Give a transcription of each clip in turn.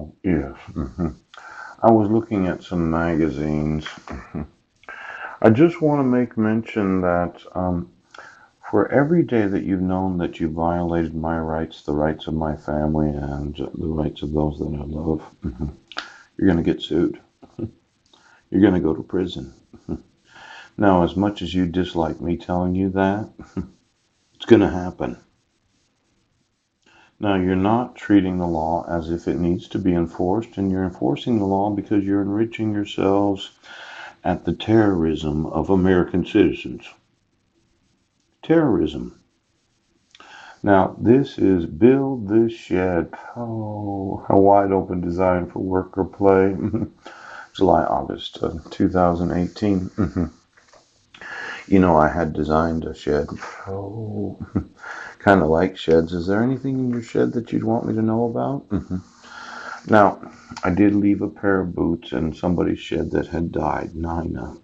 Oh, yes. I was looking at some magazines. I just want to make mention that for every day that you've known that you violated my rights, the rights of my family, and the rights of those that I love, you're going to get sued. You're going to go to prison. Now, as much as you dislike me telling you that, it's going to happen. Now, you're not treating the law as if it needs to be enforced, and you're enforcing the law because you're enriching yourselves at the terrorism of American citizens. Terrorism. Now, this is Build This Shed. Oh, a wide open design for work or play. July, August 2018. You know, I had designed a shed. Oh, kind of like sheds. Is there anything in your shed that you'd want me to know about? Now, I did leave a pair of boots in somebody's shed that had died. Nina.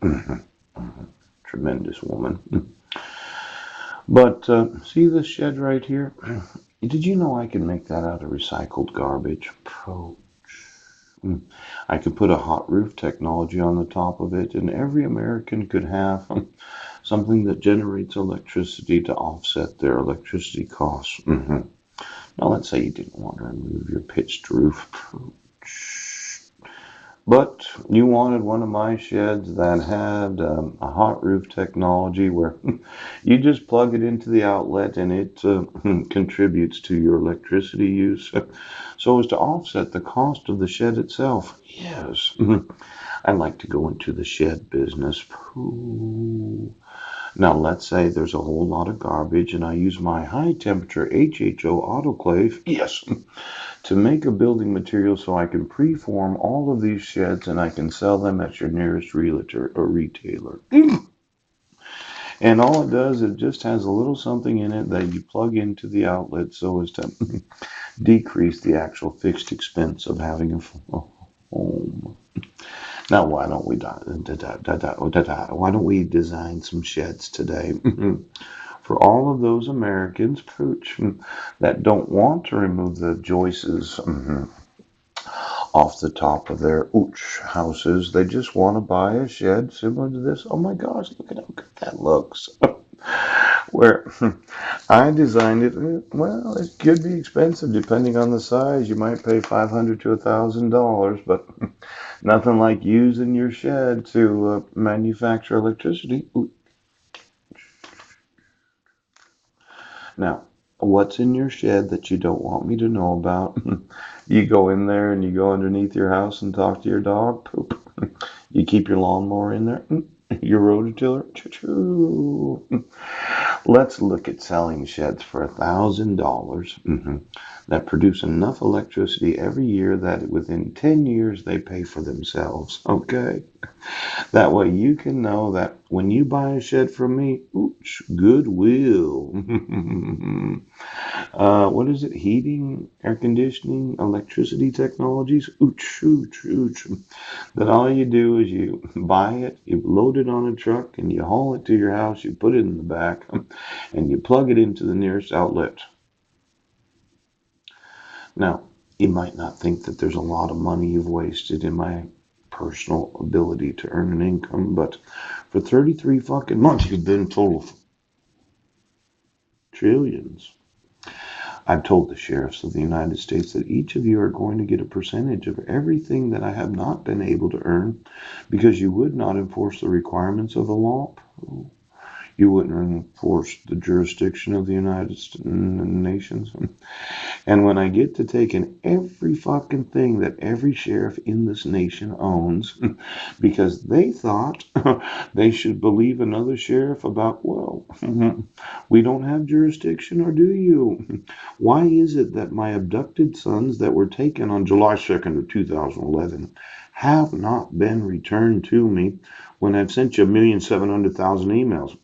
Tremendous woman. But see this shed right here? Did you know I can make that out of recycled garbage? Oh, I could put a hot roof technology on the top of it, and every American could have something that generates electricity to offset their electricity costs. Now, let's say you didn't want to remove your pitched roof. But you wanted one of my sheds that had a hot roof technology where you just plug it into the outlet and it contributes to your electricity use so as to offset the cost of the shed itself. Yes, I like to go into the shed business. Ooh. Now, let's say there's a whole lot of garbage and I use my high temperature HHO autoclave. Yes. To make a building material so I can preform all of these sheds and I can sell them at your nearest realtor or retailer. And all it does, it just has a little something in it that you plug into the outlet so as to decrease the actual fixed expense of having a home. Now, why don't we design some sheds today for all of those Americans, pooch, that don't want to remove the joists off the top of their houses. They just want to buy a shed similar to this. Oh my gosh, look at how good that looks. Where I designed it, well, it could be expensive depending on the size. You might pay $500 to $1,000, but nothing like using your shed to manufacture electricity. Now, what's in your shed that you don't want me to know about? You go in there and you go underneath your house and talk to your dog. Poop. You keep your lawnmower in there. Your rototiller. Choo-choo. Let's look at selling sheds for $1,000 that produce enough electricity every year that within 10 years they pay for themselves. Okay? That way you can know that when you buy a shed from me, goodwill. What is it? Heating, air conditioning, electricity technologies. That all you do is you buy it, you load it on a truck, and you haul it to your house, you put it in the back, and you plug it into the nearest outlet. Now, you might not think that there's a lot of money you've wasted in my personal ability to earn an income, but for 33 fucking months, you've been total trillions. I've told the sheriffs of the United States that each of you are going to get a percentage of everything that I have not been able to earn because you would not enforce the requirements of the law. You wouldn't enforce the jurisdiction of the United Nations. And when I get to taking every fucking thing that every sheriff in this nation owns, because they thought they should believe another sheriff about, well, we don't have jurisdiction, or do you? Why is it that my abducted sons that were taken on July 2nd of 2011 have not been returned to me when I've sent you 1,700,000 emails?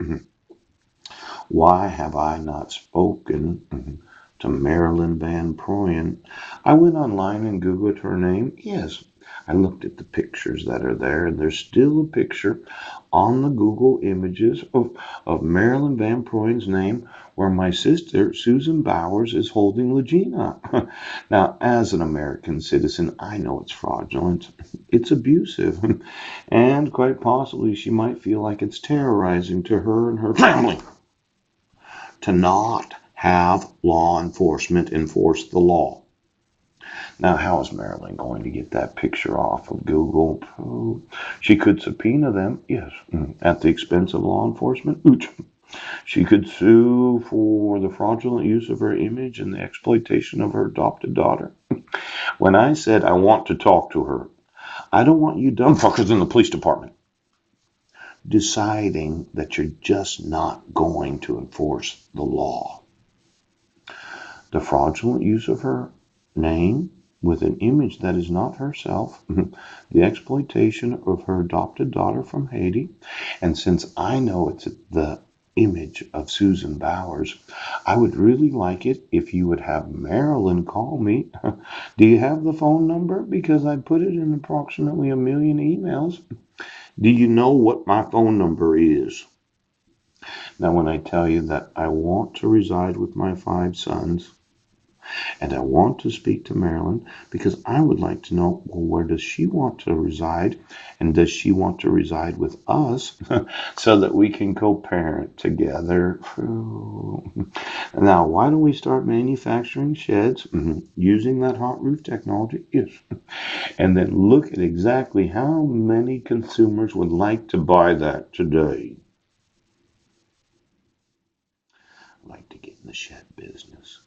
Why have I not spoken to Marilyn Van Proyen? I went online and Googled her name. Yes, I looked at the pictures that are there, and there's still a picture on the Google images of Marilyn Van Proyen's name where my sister, Susan Bowers, is holding Legina. Now, as an American citizen, I know it's fraudulent, it's abusive, and quite possibly she might feel like it's terrorizing to her and her family to not have law enforcement enforce the law. Now, how is Marilyn going to get that picture off of Google? Oh, she could subpoena them, yes, at the expense of law enforcement. Ooch. She could sue for the fraudulent use of her image and the exploitation of her adopted daughter. When I said I want to talk to her, I don't want you dumb fuckers in the police department deciding that you're just not going to enforce the law. The fraudulent use of her name with an image that is not herself, the exploitation of her adopted daughter from Haiti, and since I know it's the image of Susan Bowers, I would really like it if you would have Marilyn call me. Do you have the phone number? Because I put it in approximately 1,000,000 emails. Do you know what my phone number is? Now, when I tell you that I want to reside with my 5 sons, and I want to speak to Marilyn because I would like to know, well, where does she want to reside? And does she want to reside with us so that we can co-parent together? Now, why don't we start manufacturing sheds using that hot roof technology? Yes. And then look at exactly how many consumers would like to buy that today. I'd like to get in the shed business.